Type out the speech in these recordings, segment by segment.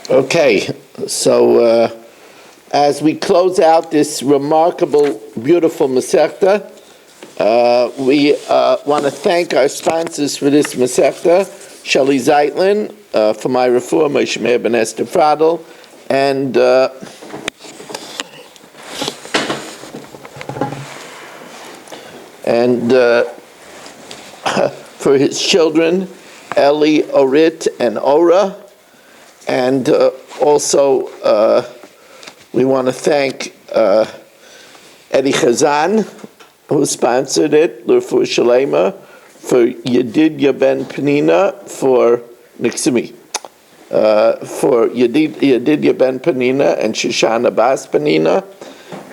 Okay, so as we close out this remarkable, beautiful Masechta, we want to thank our sponsors for this Masechta, Shelley Zeitlin, for my refuah, Moshe Meir ben Esther Fradel, and for his children, Eli, Orit, and Ora. And also, we want to thank Eddie Chazan, who sponsored it, L'Refuah Shalema, for Yedidya ben Penina, for Yedidya ben Penina and Shoshana Bas Penina,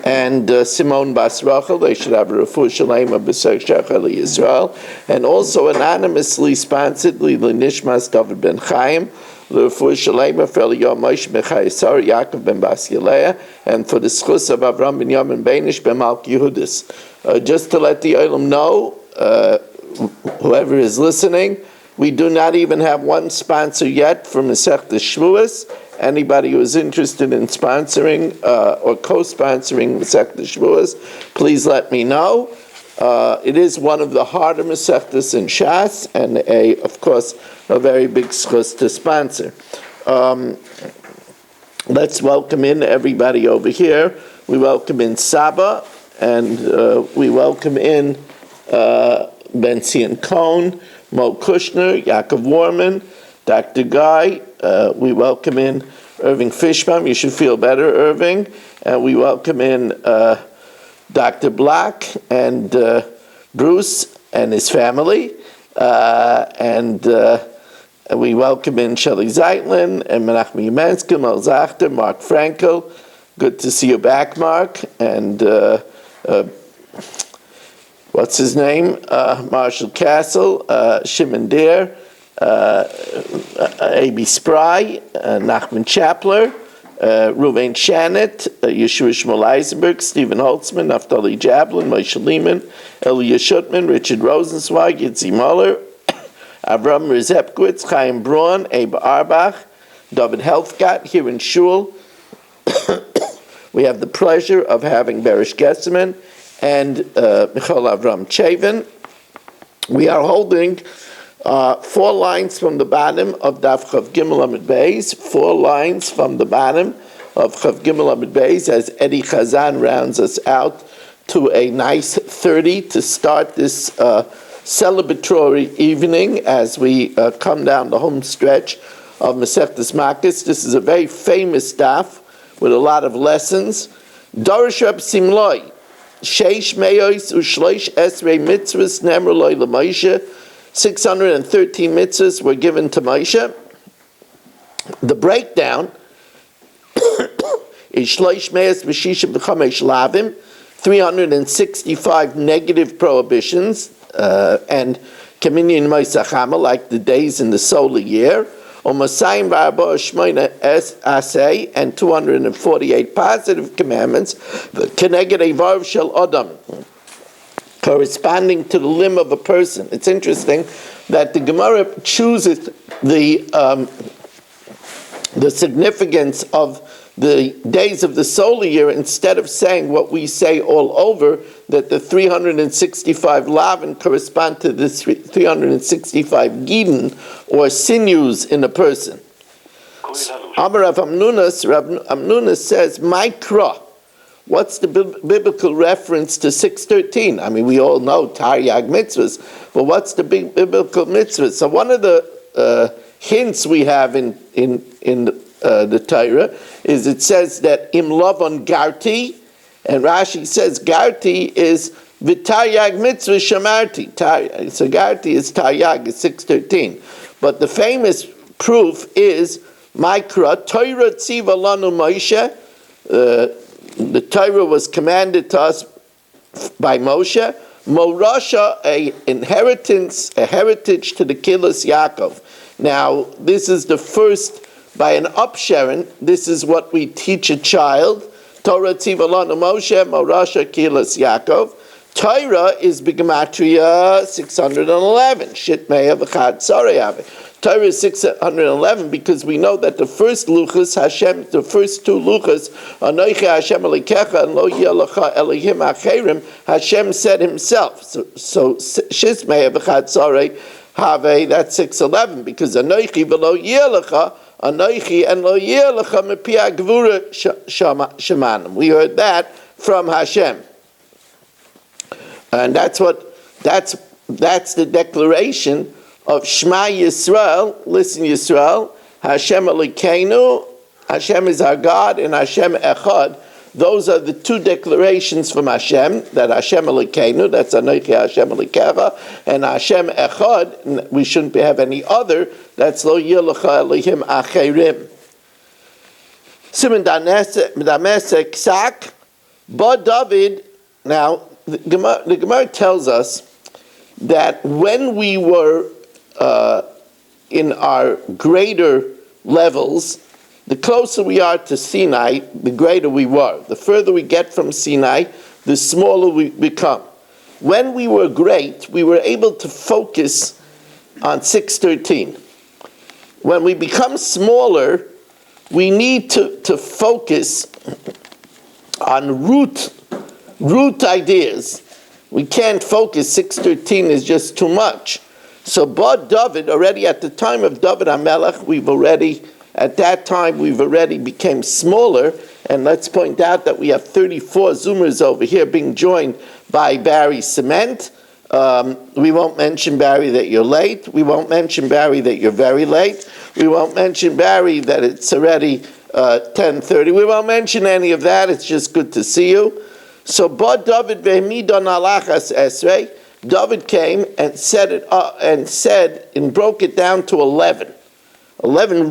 and Simone Bas Rachel. They should have a L'Refuah Shalema b'Sech Shachar Yisrael. And also anonymously sponsored, Nishmas David ben Chaim, L'Refuah Shalema for Eliyahu Moshe Mechayesar Yaakov ben Bas Yeleah, and for the schus of Avram ben Yamin Beinish ben Malk Yehudis. Just to let the Olam know, whoever is listening, we do not even have one sponsor yet for Masechta Shvuos. Anybody who is interested in sponsoring or co-sponsoring Masechta Shvuos, please let me know. It is one of the harder Masechtas in Shas, and of course, a very big schus to sponsor. Let's welcome in everybody over here. We welcome in Saba, and we welcome in Ben Zion Cohn, Mo Kushner, Yaakov Warman, Dr. Guy. We welcome in Irving Fishbaum. You should feel better, Irving. And we welcome in Dr. Black and Bruce and his family. And we welcome in Shelley Zeitlin and Menachem Yemensky, Mel Zachter, Mark Frankel. Good to see you back, Mark. And what's his name? Marshall Castle, Shimon Deer, A.B. Spry, Nachman Chapler, Ruvain Shannet, Yeshua Shmuel Eisenberg, Stephen Holtzman, Naftali Jablin, Moshe Lehman, Elia Shutman, Richard Rosenzweig, Yitzi Muller, Avram Rezepkowitz, Chaim Braun, Abe Arbach, David Helfgott here in Shul. We have the pleasure of having Berish Gesserman and Michal Avram Chavin. We are holding 4 lines from the bottom of Daf Chav Gimel Amud Beis, 4 lines from the bottom of Chav Gimel Amud Beis, as Eddie Chazan rounds us out to a nice 30 to start this celebratory evening as we come down the home stretch of Masechtas Makos. This is a very famous daf with a lot of lessons. Dorish Reb Simloi, Sheish Meos Ushleish Esrei Mitzvahs Nemar Loi LaMoshe, 613 mitzvahs were given to Moshe. The breakdown is Shleish Meos V'Shisha B'Chamesh Lavim, 365 negative prohibitions, and Kaminyan Moisachama, like the days in the solar year, Omasayim V'Arba Shmoina Es Asay, and 248 positive commandments, Keneged Eivar Shel Adam, corresponding to the limb of a person. It's interesting that the Gemara chooses the significance of the days of the solar year instead of saying what we say all over, that the 365 lavin correspond to the 365 gidin, or sinews in a person. Amar Rav Amnunas says, Mikra. What's the biblical reference to 613? I mean, we all know Taryag mitzvahs, but what's the big biblical mitzvahs? So one of the hints we have in the Torah is it says that Im Lavon Garti, and Rashi says Garti is V'Taryag mitzvah Shamarti. So Garti is Taryag, is 613. But the famous proof is Mikra, Torah Tziva Lanu Moshe, the Torah was commanded to us by Moshe. Morasha, a heritage to the Kilas Yaakov. Now, this is the first, by an upsharon, this is what we teach a child. Torah Tziva Lanu Moshe, Morasha Kilas Yaakov. Torah is B'Gematria 611. Shitmeya V'chad Tzarei. Torah is 611 because we know that the first luchas, Hashem, the first two luchas, Anochi Hashem Elikecha and Lo Yelecha Elohim Acherim, Hashem said himself. So Shizmei B'Chatzorei Have, that's 611 because Anochi v'Lo Yelecha, Anochi and Lo Yelecha Mepi Gvura Shemanim. We heard that from Hashem, and that's the declaration of Shema Yisrael. Listen, Yisrael, Hashem Elokeinu, Hashem is our God, and Hashem Echad. Those are the two declarations from Hashem, that Hashem Elokeinu, that's Anochi Hashem Elikecha, and Hashem Echad, we shouldn't have any other, that's Lo Yelecha Elohim Acherim. Siman Damesek Sak, Ba David. Now, the Gemara tells us that when we were in our greater levels, the closer we are to Sinai, the greater we were. The further we get from Sinai, the smaller we become. When we were great, we were able to focus on 613. When we become smaller, we need to focus on root ideas. We can't focus. 613 is just too much. So, but David, already at the time of David HaMelech, we've already became smaller. And let's point out that we have 34 Zoomers over here being joined by Barry Cement. We won't mention, Barry, that you're late. We won't mention, Barry, that you're very late. We won't mention, Barry, that it's already 10:30. We won't mention any of that. It's just good to see you. So, but David vehmidon alachas esrei, David came and said it and broke it down to 11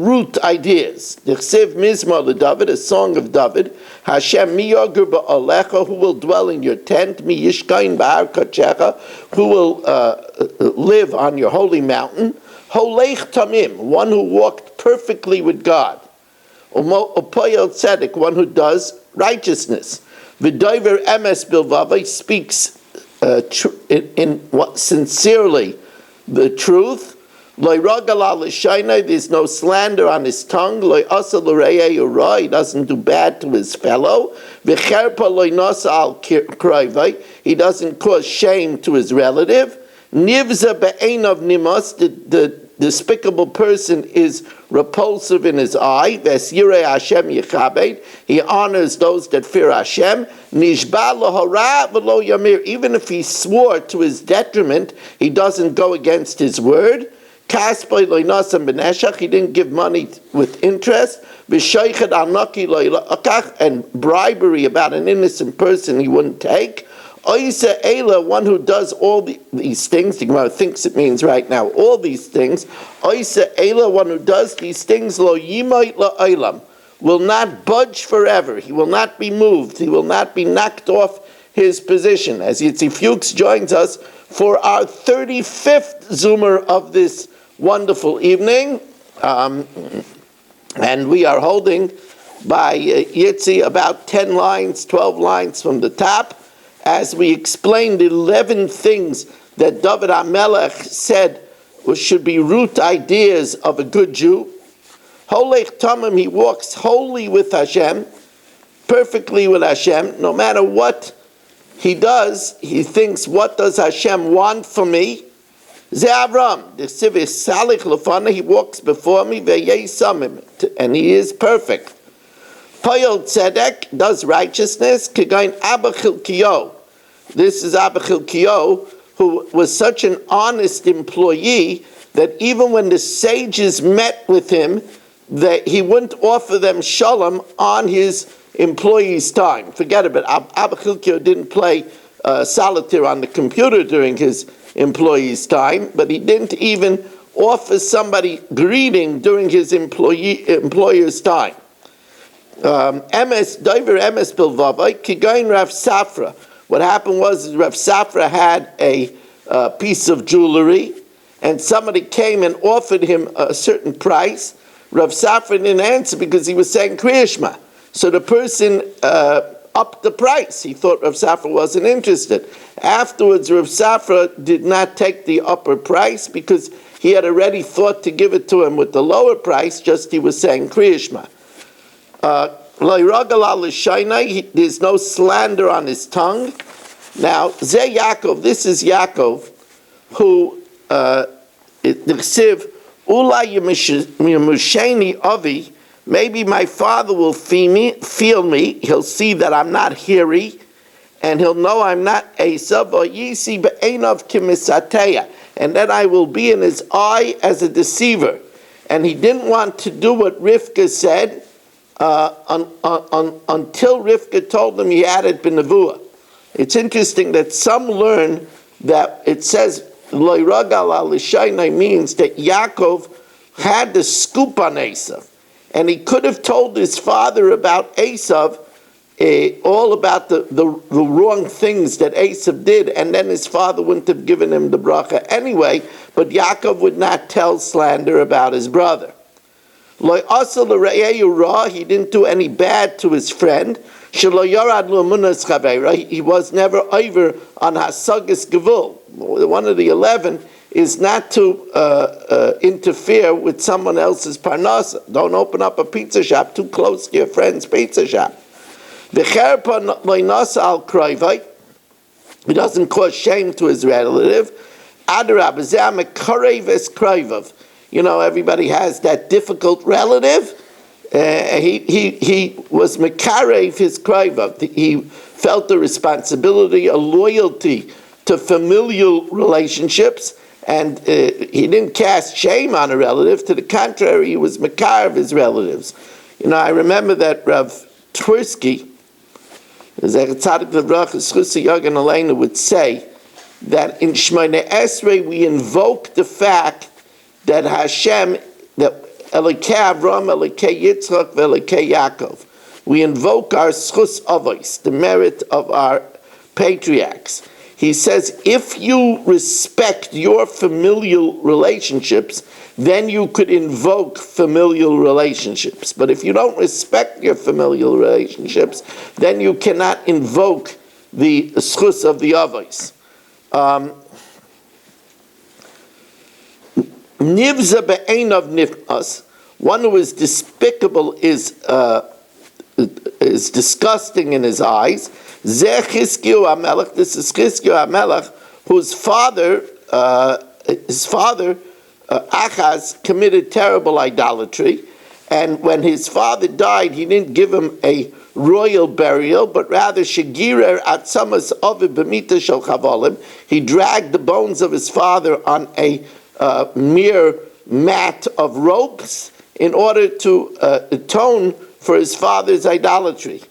root ideas. Dichsev mizmor leDavid, a song of David. Hashem mi yogur ba'alecha, who will dwell in your tent? Mi yishkain ba'ar kachecha, who will live on your holy mountain? Holech tamim, one who walked perfectly with God. Upoyel tzedek, one who does righteousness. V'dover emes bilvava, speaks sincerely the truth. There's no slander on his tongue. He doesn't do bad to his fellow. He doesn't cause shame to his relative. The despicable person is repulsive in his eye. He honors those that fear Hashem. Even if he swore to his detriment, he doesn't go against his word. He didn't give money with interest. And bribery about an innocent person he wouldn't take. One who does all these things, the Gemara thinks it means right now, all these things. One who does these things, will not budge forever. He will not be moved. He will not be knocked off his position. As Yitzi Fuchs joins us for our 35th Zoomer of this wonderful evening. And we are holding by Yitzi about 10 lines, 12 lines from the top, as we explained 11 things that David HaMelech said should be root ideas of a good Jew. Holech Tamim, he walks wholly with Hashem, perfectly with Hashem. No matter what he does, he thinks, what does Hashem want from me? Ze Avram, the Sivis Salich Lefana, he walks before me, ve'yesamim, and he is perfect. Payol Tzedek, does righteousness, Kegain Abba Chilkiyo. This is Abba Chilkiyo, who was such an honest employee that even when the sages met with him, that he wouldn't offer them shalom on his employee's time. Forget it, but Abba Chilkiyo didn't play solitaire on the computer during his employee's time, but he didn't even offer somebody greeting during his employer's time. Emes, Dover Emes Bilvavai, Kigain Rav Safra. What happened was Rav Safra had a piece of jewelry, and somebody came and offered him a certain price. Rav Safra didn't answer because he was saying Kriya Shema. So the person upped the price. He thought Rav Safra wasn't interested. Afterwards, Rav Safra did not take the upper price because he had already thought to give it to him with the lower price, just he was saying Kriya Shema. There's no slander on his tongue. Now, Zeh Yaakov, this is Yaakov, who, maybe my father will feel me, he'll see that I'm not hairy, and he'll know I'm not Esav, and then I will be in his eye as a deceiver. And he didn't want to do what Rivka said until Rivka told him he had it b'nevuah. It's interesting that some learn that it says Lo Ragal al Lishaynai means that Yaakov had the scoop on Esav, and he could have told his father about Esav, all about the wrong things that Esav did, and then his father wouldn't have given him the bracha anyway, but Yaakov would not tell slander about his brother. He didn't do any bad to his friend. He was never over on Hasagas Gevul. One of the 11 is not to interfere with someone else's parnasa. Don't open up a pizza shop too close to your friend's pizza shop. He doesn't cause shame to his relative. You know, everybody has that difficult relative. He was mekarev his kraivav. He felt the responsibility, a loyalty to familial relationships, and he didn't cast shame on a relative. To the contrary, he was mekarev his relatives. You know, I remember that Rav Tversky, would say that in Shmoneh Esrei we invoke the fact that Hashem, that Elokei Avram, Elokei Yitzchak, Elokei Yaakov, we invoke our schus avos, the merit of our patriarchs. He says, if you respect your familial relationships, then you could invoke familial relationships. But if you don't respect your familial relationships, then you cannot invoke the schus of the avos. Nivza be'einav nifas. One who is despicable is disgusting in his eyes. Zeh Chizkiyahu HaMelech. This is Chizkiyahu HaMelech, whose father, Achaz, committed terrible idolatry, and when his father died, he didn't give him a royal burial, but rather Shegirer Atzamas Ovid B'mita Shel Chavolim. He dragged the bones of his father on a mere mat of ropes in order to atone for his father's idolatry.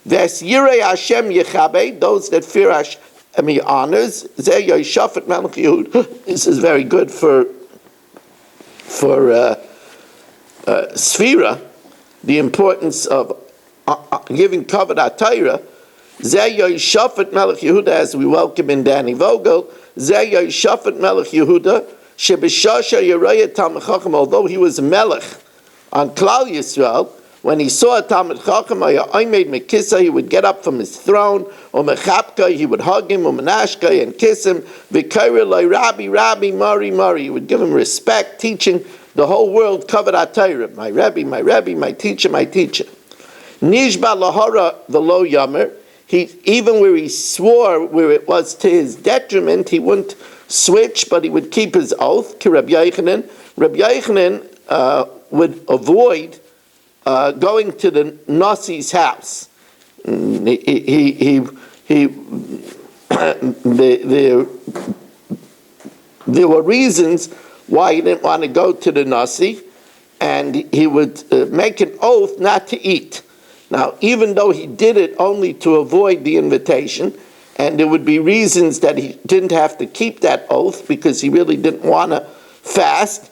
Ves Yirei Hashem Yechabe, those that fear Hashem he honors. Zeh Yoshafat Melech Yehud. This is very good for Sfira, the importance of giving kavod HaTorah. Zeh Yoshafat Melech Yehuda, as we welcome in Danny Vogel. Zeh Yoshafat Melech Yehuda. Although he was a melech on Klal Yisrael, when he saw a Talmid Chacham, he would get up from his throne, or mechapka, he would hug him, or menashka, and kiss him. Rabbi, Rabbi, Mari, he would give him respect, teaching the whole world kavod HaTorah. My Rebbe, my teacher, my teacher. Nishba lahara the lo yamer. Even where he swore, where it was to his detriment, he wouldn't switch, but he would keep his oath. Rabbi Yochanan would avoid going to the Nasi's house. There were reasons why he didn't want to go to the Nasi, and he would make an oath not to eat. Now, even though he did it only to avoid the invitation, and there would be reasons that he didn't have to keep that oath because he really didn't want to fast,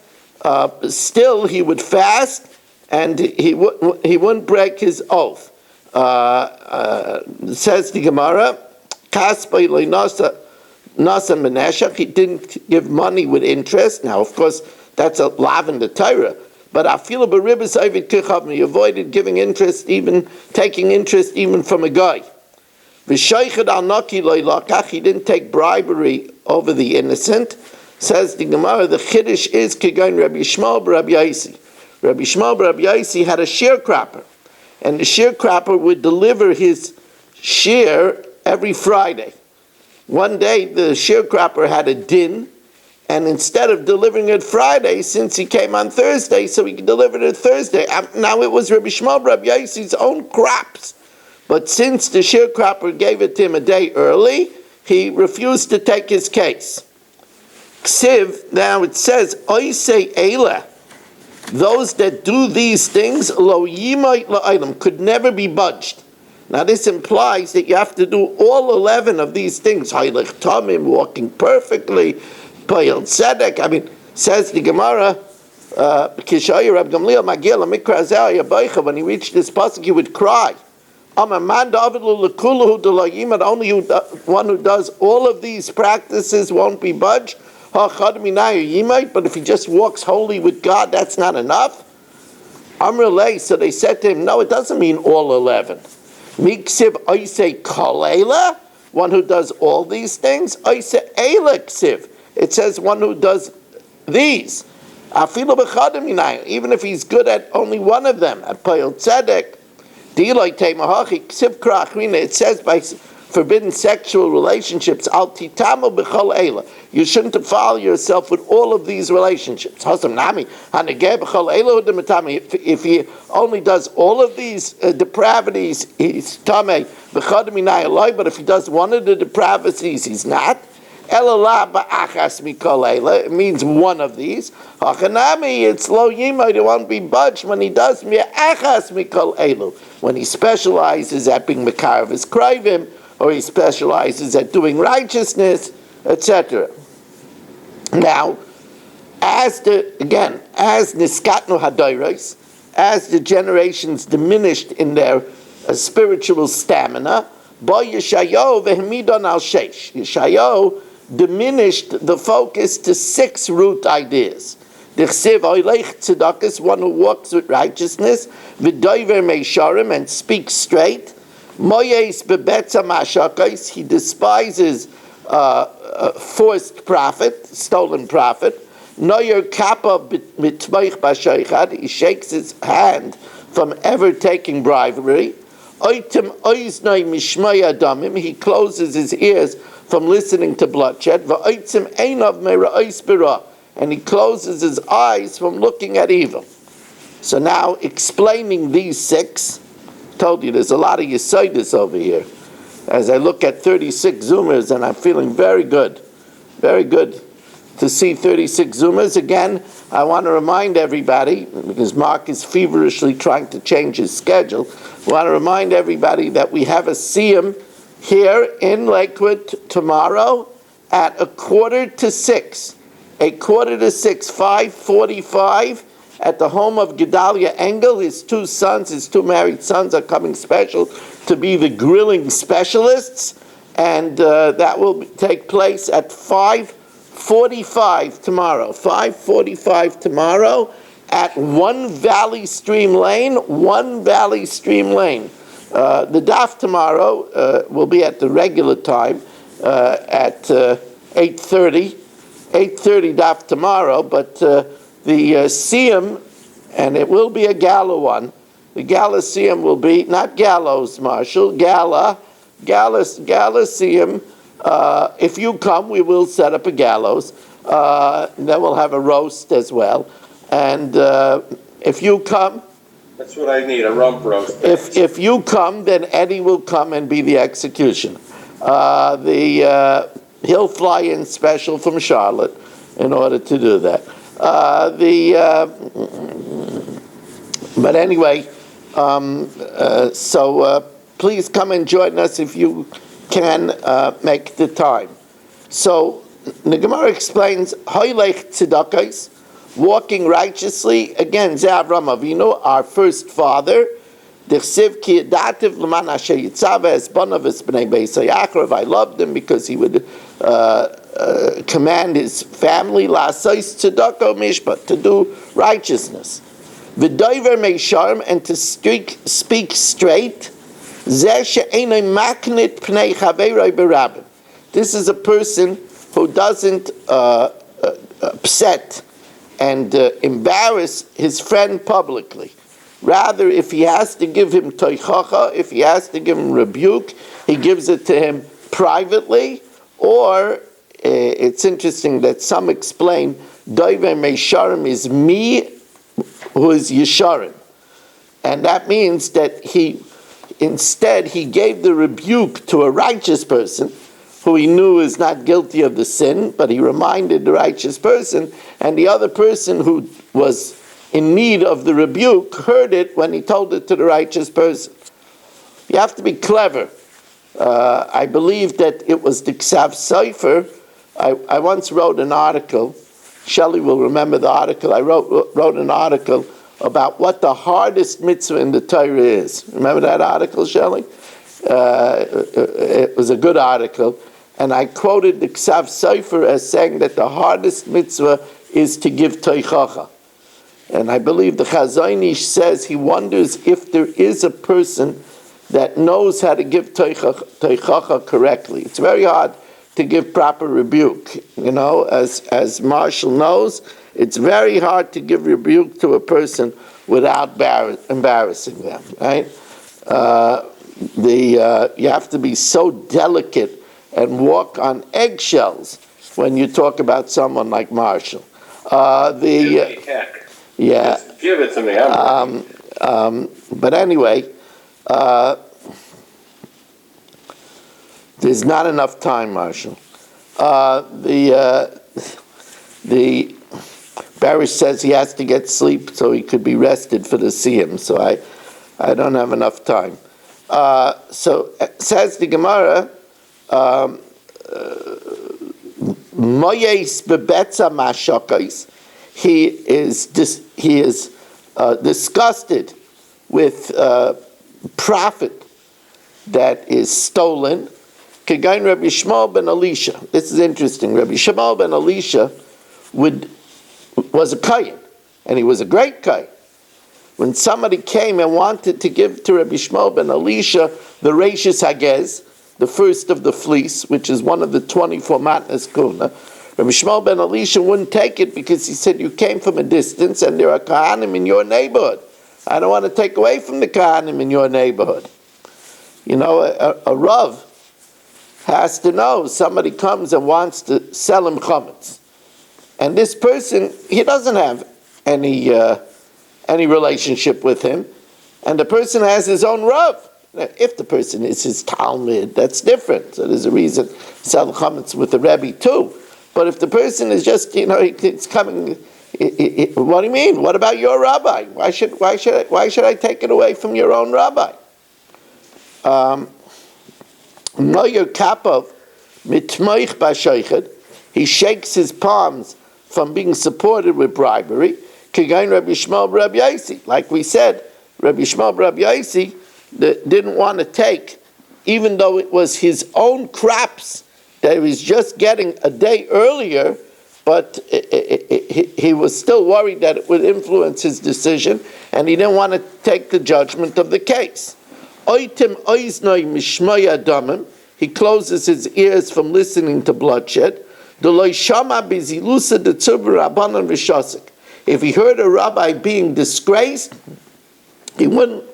still he would fast, and he wouldn't break his oath. Says the Gemara, he didn't give money with interest. Now, of course, that's a lav in the Torah. But he avoided giving interest, even taking interest even from a guy. He didn't take bribery over the innocent. Says the Gemara, the Chiddush is Kegain Rabbi Yishmael Rabbi Yaisi. Rabbi Yishmael Rabbi Yaisi had a sharecropper, and the sharecropper would deliver his share every Friday. One day the sharecropper had a din, and instead of delivering it Friday, since he came on Thursday, so he delivered it Thursday. Now it was Rabbi Yishmael Rabbi Yaisi's own crops, but since the sharecropper gave it to him a day early, he refused to take his case. Ksiv, now it says, Oisei Eila, those that do these things, lo yimait la'olam, could never be budged. Now this implies that you have to do all 11 of these things. Hailech Tamim, walking perfectly, Payil Tzedek. I mean, says the Gemara, Kishaya Rab Gamliel Magil Mikra Azeh Yabaycha, when he reached this pasuk, he would cry. Amar man David l'kuluhu d'layimad, only one who does all of these practices won't be budged. But if he just walks holy with God, that's not enough. Amrulay, so they said to him, no, it doesn't mean all 11. Miksiv oisei kolela, one who does all these things. Oisei eleksiv, it says one who does these. Afilu b'chadam, even if he's good at only one of them. At Payil Tzedek, it says by forbidden sexual relationships, al titamu b'chol eila. You shouldn't defile yourself with all of these relationships. If he only does all of these depravities, he's tamei b'chadam, but if he does one of the depravities, he's not. It means one of these. It's lo yimai, it won't be budged when he does when he specializes at being mekar of his krivim, or he specializes at doing righteousness, etc. Now, as niskatnu hadayros, as the generations diminished in their spiritual stamina, Yeshayahu diminished the focus to 6 root ideas. One who walks with righteousness, and speaks straight. He despises forced profit, stolen profit. He shakes his hand from ever taking bribery. He closes his ears from listening to bloodshed, and he closes his eyes from looking at evil. So now, explaining these 6, told you there's a lot of Yesodis over here. As I look at 36 Zoomers, and I'm feeling very good to see 36 Zoomers. Again, I want to remind everybody, because Mark is feverishly trying to change his schedule, I want to remind everybody that we have a Siyum here in Lakewood tomorrow at 5:45, 5:45, at the home of Gedalia Engel. His 2 married sons are coming special to be the grilling specialists, and that will take place at 5:45 tomorrow. 5:45 tomorrow at One Valley Stream Lane. The daf tomorrow will be at the regular time at 8:30. 8:30 daf tomorrow, but the Siyum, and it will be a gala one. The gala Siyum will be, not gallows, Marshall, gala Siyum. If you come, we will set up a gallows. Then we'll have a roast as well. And if you come... That's what I need, a rump roast. If you come, then Eddie will come and be the executioner. He'll fly in special from Charlotte in order to do that. But anyway, so please come and join us if you can make the time. So the Gemara explains, Hoylech tzedakos, walking righteously. Again, Ze Avram Avinu, our first father. Dechsiv ki yadativ l'man asher yitzava es banav es b'nei beis Yaakov. I loved him because he would command his family la'asais tzedakah mishpat, to do righteousness. V'doiver meisharm, and to speak straight. Zeh she'enoi maknit pnei chaveroi berabim. This is a person who doesn't upset and embarrass his friend publicly. Rather, if he has to give him toichacha, if he has to give him rebuke, he gives it to him privately, or it's interesting that some explain doiver meisharim is me who is yesharim. And that means that instead he gave the rebuke to a righteous person who he knew is not guilty of the sin, but he reminded the righteous person, and the other person who was in need of the rebuke heard it when he told it to the righteous person. You have to be clever. I believe that it was the Ksav Sofer. I once wrote an article. Shelley will remember the article. I wrote an article about what the hardest mitzvah in the Torah is. Remember that article, Shelley? It was a good article. And I quoted the Ksav Sofer as saying that the hardest mitzvah is to give toichacha. And I believe the Chazon Ish says he wonders if there is a person that knows how to give toichacha correctly. It's very hard to give proper rebuke. You know, as Marshall knows, it's very hard to give rebuke to a person without embarrassing them, right? You have to be so delicate and walk on eggshells when you talk about someone like Marshall. Yeah. Just give it to me. But anyway, there's not enough time, Marshall. The Barish says he has to get sleep so he could be rested for the Siyum. So I don't have enough time. So says the Gemara, Moyes bebetza mashakais. He is disgusted with profit that is stolen. Kegain Rabbi Shmuel ben Elisha. This is interesting. Rabbi Shmuel ben Elisha was a kohen, and he was a great kohen. When somebody came and wanted to give to Rabbi Shmuel ben Elisha the Reishis Hagez, the first of the fleece, which is one of the 24 matnas kuna, Rabbi Shmuel ben Elisha wouldn't take it because he said, you came from a distance and there are Kohanim in your neighborhood. I don't want to take away from the Kohanim in your neighborhood. You know, a Rav has to know somebody comes and wants to sell him chametz. And this person, he doesn't have any relationship with him. And the person has his own Rav. Now, if the person is his Talmud, that's different. So there's a reason to sell chametz with the Rebbe too. But if the person is just, it's coming, what do you mean? What about your rabbi? Why should I take it away from your own rabbi? He shakes his palms from being supported with bribery. Like we said, Rabbi Shmuel Rabbi Yossi didn't want to take, even though it was his own crops that he was just getting a day earlier, but he was still worried that it would influence his decision, and he didn't want to take the judgment of the case. He closes his ears from listening to bloodshed. If he heard a rabbi being disgraced, he wouldn't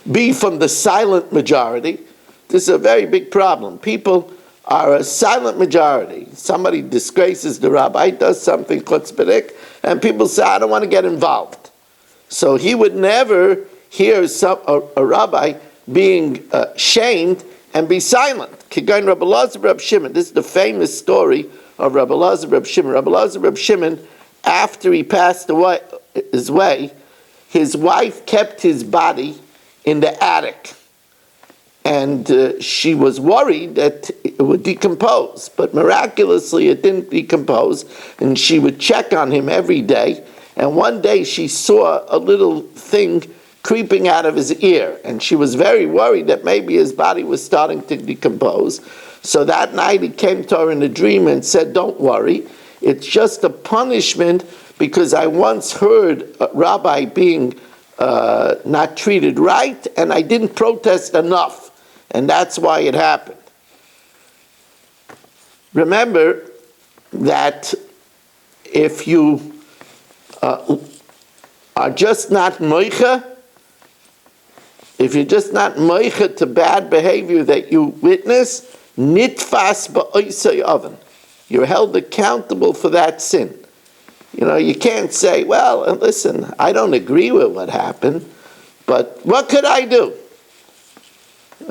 be from the silent majority. This is a very big problem. People are a silent majority. Somebody disgraces the rabbi, does something chutzpahdik, and people say, I don't want to get involved. So he would never hear a rabbi being shamed and be silent. Kigain Rabbi Elazar Reb Shimon. This is the famous story of Rabbi Elazar Reb Shimon. Rabbi Elazar Reb Shimon, after he passed away, his wife kept his body in the attic. And she was worried that it would decompose, but miraculously it didn't decompose, and she would check on him every day, and one day she saw a little thing creeping out of his ear, and she was very worried that maybe his body was starting to decompose. So that night he came to her in a dream and said, don't worry, it's just a punishment because I once heard a rabbi being not treated right, and I didn't protest enough. And that's why it happened. Remember that if you are just not moicha, if you're just not moicha to bad behavior that you witness, nitfas ba'oisei oven. You're held accountable for that sin. You know, you can't say, well, listen, I don't agree with what happened, but what could I do?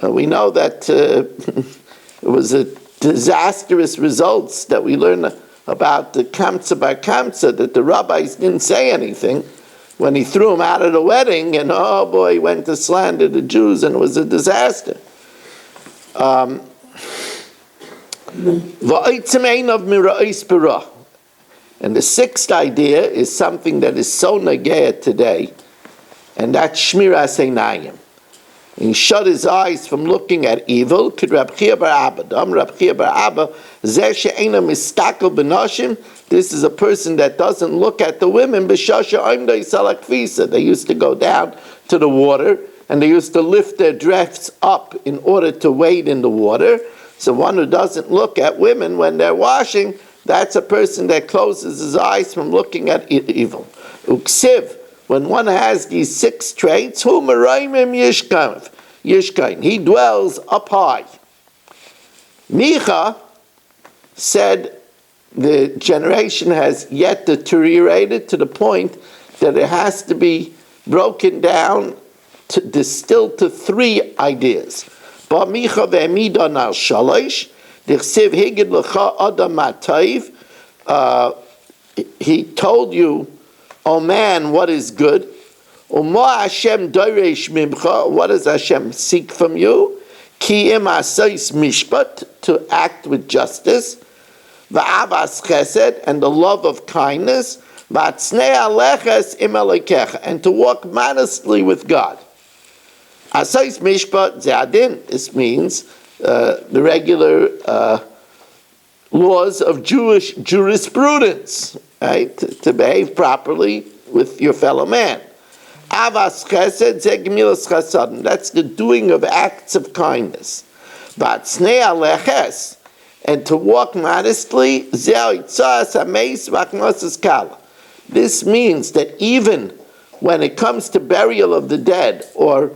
We know that it was a disastrous results that we learn about the Kamsa bar Kamsa, that the rabbis didn't say anything when he threw him out of the wedding, and oh boy, he went to slander the Jews, and it was a disaster. And the sixth idea is something that is so negea today, and that's shmiras einayim. He shut his eyes from looking at evil. Could Rab Chia bar Abba, Rab Chia bar Abba, zeh she'ena mistakel b'noshim. This is a person that doesn't look at the women. B'shasha oimdei salakvisa. They used to go down to the water, and they used to lift their dress up in order to wade in the water. So one who doesn't look at women when they're washing, that's a person that closes his eyes from looking at evil. Uksiv. When one has these six traits, hu meraimim yishkain, he dwells up high. Micha said the generation has yet deteriorated to the point that it has to be broken down, distilled to three ideas. Ba micha ve'emidan al shalosh, dichsiv higid l'cha adam matayv, he told you, oh man, what is good? What does Hashem seek from you? Ki im asais mishpat, to act with justice. Va'avas chesed, and the love of kindness. Va'atznei aleches im elekecha, and to walk modestly with God. Asais mishpat ze'adin. This means the regular laws of Jewish jurisprudence, right? To behave properly with your fellow man. Avas chesed ze gemilas chasadim. That's the doing of acts of kindness. V'atznei aleches, and to walk modestly. Ze hitzas hameis v'achnosas kala. This means that even when it comes to burial of the dead or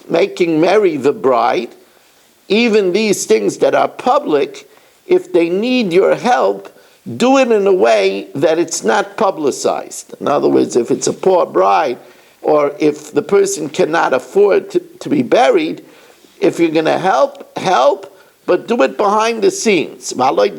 making merry the bride, even these things that are public, if they need your help, do it in a way that it's not publicized. In other words, if it's a poor bride, or if the person cannot afford to be buried, if you're going to help, but do it behind the scenes. Normally,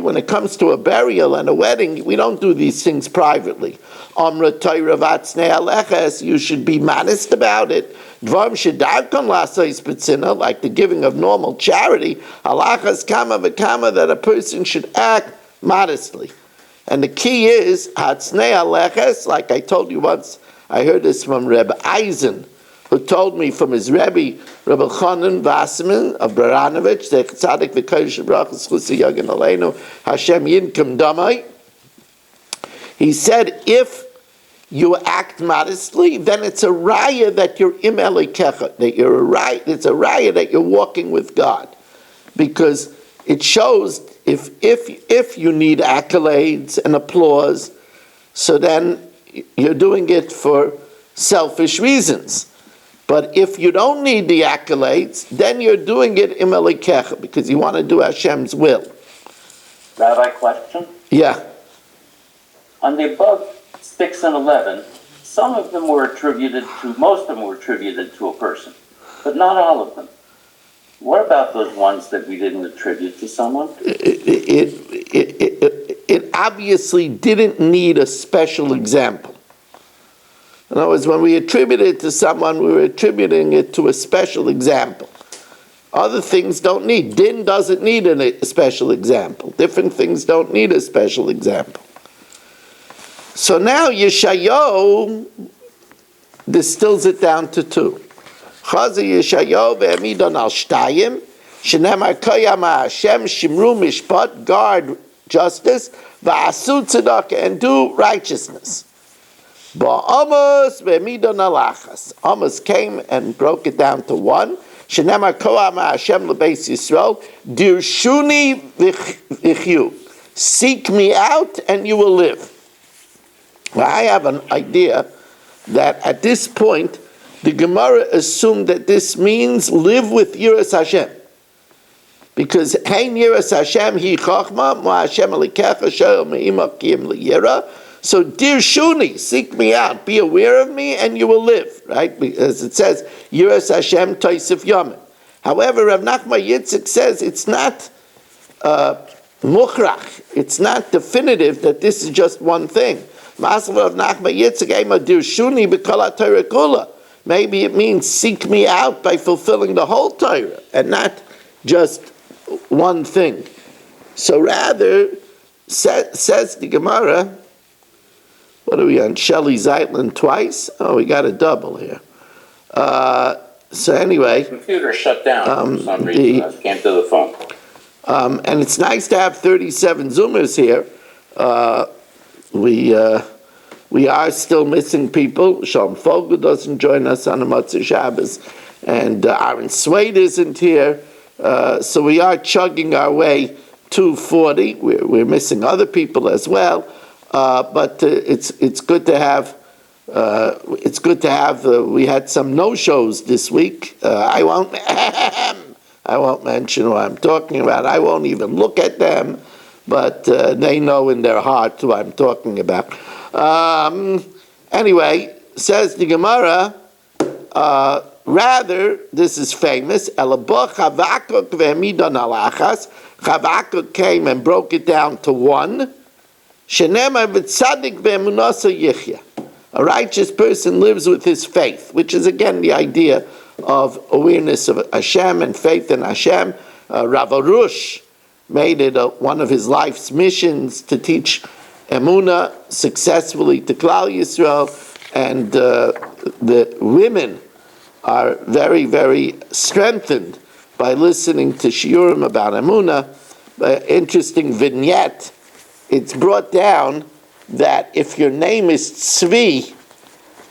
when it comes to a burial and a wedding, we don't do these things privately. You should be modest about it. Like the giving of normal charity, that a person should act modestly. And the key is, like I told you once, I heard this from Reb Eisen, who told me from his Rebbe, Reb Chanan Wasserman of Baranovich, the Tzadik V'Kodesh Brachas Chusi Yagin Aleinu, Hashem Yinkum Damai. He said, if you act modestly, then it's a raya that you're im elikecha, that you're a raya. It's a raya that you're walking with God, because it shows if you need accolades and applause, so then you're doing it for selfish reasons. But if you don't need the accolades, then you're doing it im elikecha, because you want to do Hashem's will. Rabbi, question? Yeah. On the above 6 and 11, most of them were attributed to a person, but not all of them. What about those ones that we didn't attribute to someone? It obviously didn't need a special example. In other words, when we attribute it to someone, we were attributing it to a special example. Other things don't need. Din doesn't need a special example. Different things don't need a special example. So now Yeshayahu distills it down to two. Chaza Yeshayahu ve'emidon al shtayim, shenemar koyam ha'Hashem shimru mishpat, guard justice, va'asu tzedakah, and do righteousness. Ba'amos ve'emidon al achas. Amos came and broke it down to one. Shenemar koa ma Hashem lebeis Yisrael, dirshuni v'chyu. Seek me out and you will live. Well, I have an idea that at this point, the Gemara assumed that this means live with Yiras Hashem. Because Hein Yiras Hashem hi chachma, ma Hashem alikecha shel me'imach kiyim liyira. So, dear Shuni, seek me out, be aware of me, and you will live, right? As it says, Yiras Hashem toisif yomim. However, Rav Nachman Yitzchak says it's not mukhrach, it's not definitive that this is just one thing. Maybe it means seek me out by fulfilling the whole Torah and not just one thing. So rather, says the Gemara, what are we on? Shelley Zeitlin twice? Oh, we got a double here. So anyway. The computer shut down for some reason. I came to the phone. And it's nice to have 37 Zoomers here. We are still missing people. Shalom Fogel doesn't join us on the Motzei Shabbos, and Aaron Swade isn't here. So we are chugging our way to 40. We're missing other people as well, but it's good to have. It's good to have. We had some no-shows this week. I won't mention what I'm talking about. I won't even look at them, but they know in their heart who I'm talking about. Anyway, says the Gemara, rather, this is famous, Chavakuk came and broke it down to one. A righteous person lives with his faith, which is again the idea of awareness of Hashem and faith in Hashem. Rav Arush made it one of his life's missions to teach Emunah successfully to Klal Yisrael, and the women are very, very strengthened by listening to shiurim about Emunah. Interesting vignette. It's brought down that if your name is Tzvi,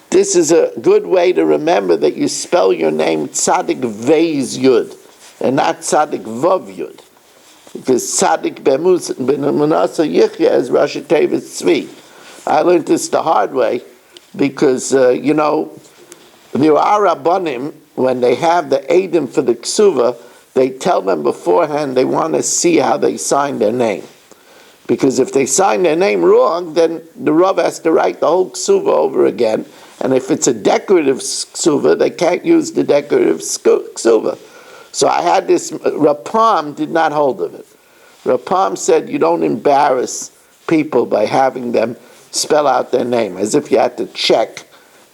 this is a good way to remember that you spell your name Tzadik Veiz Yud and not Tzadik Vav Yud. Because Tzadik B'Emunasa Yichya is Rashi Tevis Tzvi. I learned this the hard way because, there are Rabbanim, when they have the Eidim for the Ksuva, they tell them beforehand they want to see how they sign their name. Because if they sign their name wrong, then the Rav has to write the whole Ksuva over again. And if it's a decorative Ksuva, they can't use the decorative Ksuva. So I had this, Rapam did not hold of it. Rapam said you don't embarrass people by having them spell out their name, as if you had to check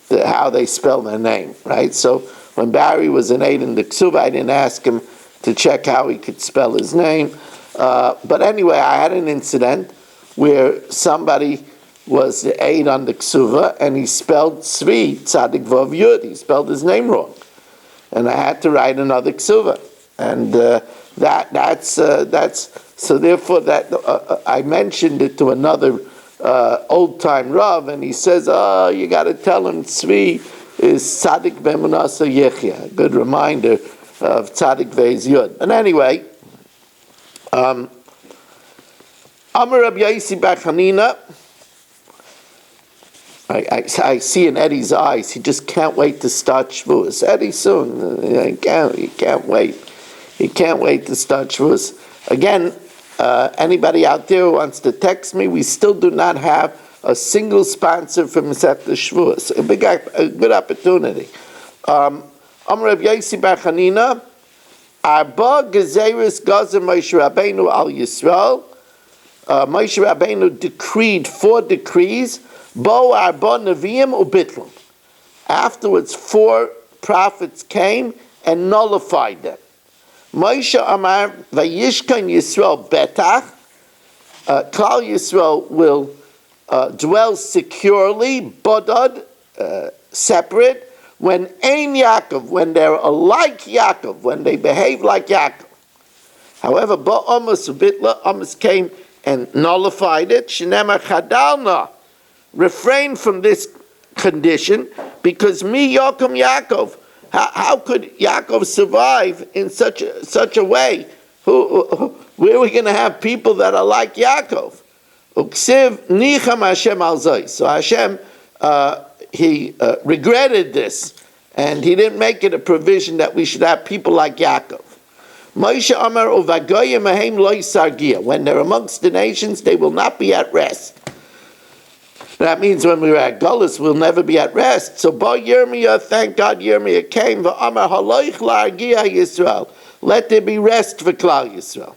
how they spell their name, right? So when Barry was an aide in the Ksuva, I didn't ask him to check how he could spell his name. But anyway, I had an incident where somebody was the aide on the Ksuva, and he spelled Tzvi, Tzadik Vav Yud. He spelled his name wrong. And I had to write another Ksuva. And that's so therefore that I mentioned it to another old-time Rav, and he says, you got to tell him Tzvi is Tzadik B'Emunasa Yechya. A good reminder of Tzadik Veiz Yud. And anyway, Amar Rabbi Yaisi Bar Chanina, I see in Eddie's eyes, he just can't wait to start Shavuos. Eddie soon, he can't wait. He can't wait to start Shavuos. Again, anybody out there who wants to text me, we still do not have a single sponsor for Masechta Shavuos. A good opportunity. Amar Rabbi Yaisi Bar Chanina, Arba Gezeris Gazer Moshe Rabbeinu al Yisrael. Moshe Rabbeinu decreed 4 decrees. Bo Arba Neviim uBitlum. Afterwards, 4 prophets came and nullified them. Moshe Amar Vayishkan Yisrael Betach. Klal Yisrael will dwell securely, bodad, separate. When Ein Yaakov, when they're like Yaakov, when they behave like Yaakov. However, Bo Amos uBitla, Amos came and nullified it. Shnema Chadalna, refrain from this condition, because mi Yokum Yaakov, How could Yaakov survive in such a way? Where are we going to have people that are like Yaakov? Uksiv nicham Hashem al zay. So Hashem, he regretted this, and he didn't make it a provision that we should have people like Yaakov. Moshe Amar uvagoyim ahem lo yisargia. When they're amongst the nations, they will not be at rest. That means when we were at Gullus, we'll never be at rest. So, Bo Yirmiyah, thank God Yirmiyah came. V'amar haloich la'argia Yisrael. Let there be rest for Klal Yisrael.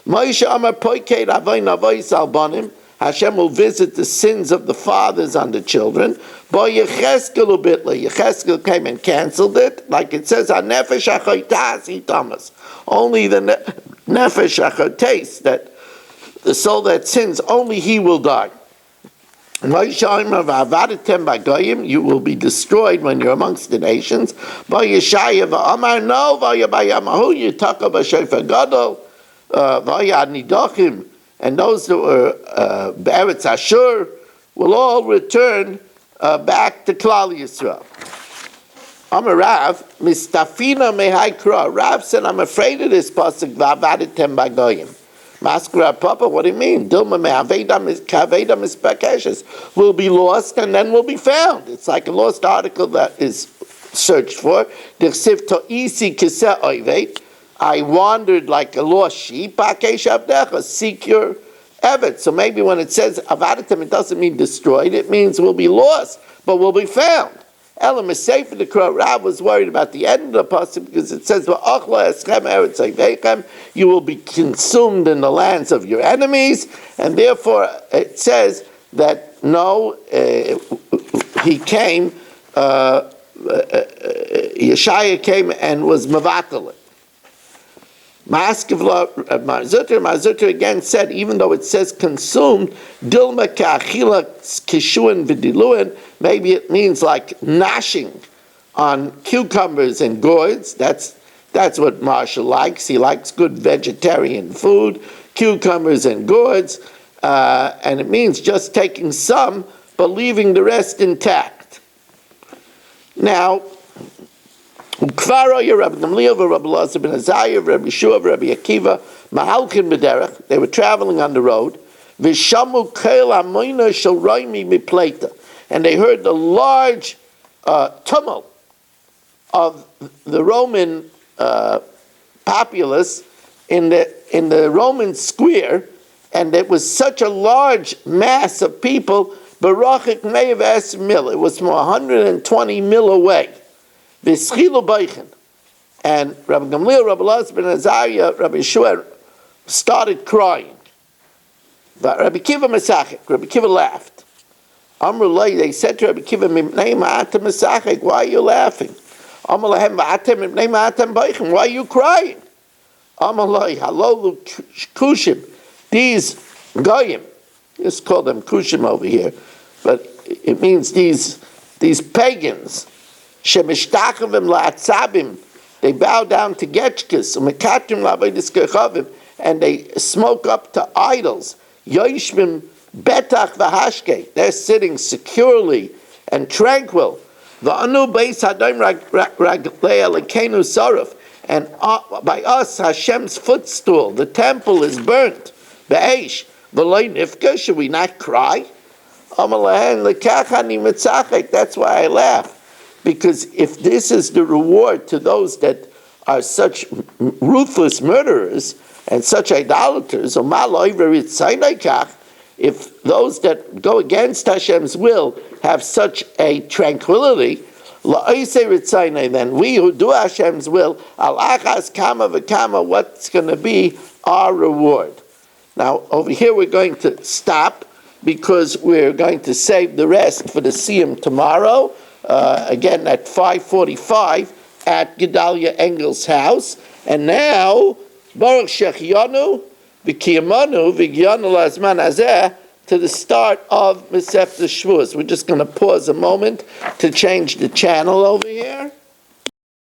Moshe Amar poikei avoy navois albanim. Hashem will visit the sins of the fathers on the children. Bo Yecheskel ubitla. Yecheskel came and canceled it. Like it says, HaNefesh HaChotas Hitamas. Only the Nefesh HaChotes, that the soul that sins, only he will die. You will be destroyed when you're amongst the nations. And those that were Be'eretz Ashur will all return back to Klal Yisrael. Amar Rav, Mistafina mehaikra. Rav said, I'm afraid of this pasuk, V'avaditem b'goyim. Maskra Papa, what do you mean? Dilma me'avedam is kaveda mispakeshes. Will be lost and then will be found. It's like a lost article that is searched for. Dichsiv to'isi kiseh oiveit. I wandered like a lost sheep. Pakesh abdecha. Seek your evet. So maybe when it says avaditem, it doesn't mean destroyed. It means we'll be lost, but we'll be found. Elam is safe for the crow. Rav was worried about the end of the pasuk because it says, you will be consumed in the lands of your enemies, and therefore it says that no, he came, Yeshaya came and was mavatal. Marzuter again said, even though it says consumed, dilma ka'achila kishuan v'diluan, maybe it means like gnashing on cucumbers and gourds. That's what Marshall likes. He likes good vegetarian food, cucumbers and gourds, and it means just taking some, but leaving the rest intact. Now, Ukvaro Rabbi Gamliel, Rabbi Elazar ben Azariah, Rabbi Yeshua, Rabbi Akiva, Mahalkin B'derech. They were traveling on the road. V'shamu kel amoina shel roimi mipleta, and they heard the large tumult of the Roman populace in the Roman square, and it was such a large mass of people. Barachik me'ev es mil. It was from 120 mil away. V'schilu beichen, and Rabbi Gamliel, Rabbi Elazar ben Azariah, Rabbi Yeshua started crying. Rabbi Kiva Mesachek. Rabbi Kiva laughed. Amrullah, they said to Rabbi Kiva, Mipnei ma'atem Mesachek, why are you laughing? Amrulahem ma'atem Mipnei ma'atem beichen, why are you crying? Amrullah, halolu kushim, these goyim, just call them kushim over here, but it means these pagans. Shemishtachavim la'atzabim, they bow down to getchkas, umekatrim la'avodis kechavim, and they smoke up to idols. Yoishmim betach v'hashke, they're sitting securely and tranquil. V'anu beis hadom raglei alekenu saruf, and by us Hashem's footstool, the temple is burnt. Be'esh v'loi nifka, should we not cry? Amalahen lekachani mitzachek, that's why I laugh. Because if this is the reward to those that are such ruthless murderers and such idolaters, if those that go against Hashem's will have such a tranquility, then we who do Hashem's will, what's going to be our reward? Now, over here we're going to stop because we're going to save the rest for the Siyum tomorrow. Again at 5:45 at Gedalia Engel's house. And now, Baruch Shechianu, V'kiyamanu, V'gyanu Lazman Hazeh, to the start of Masechta Shavuos. We're just going to pause a moment to change the channel over here.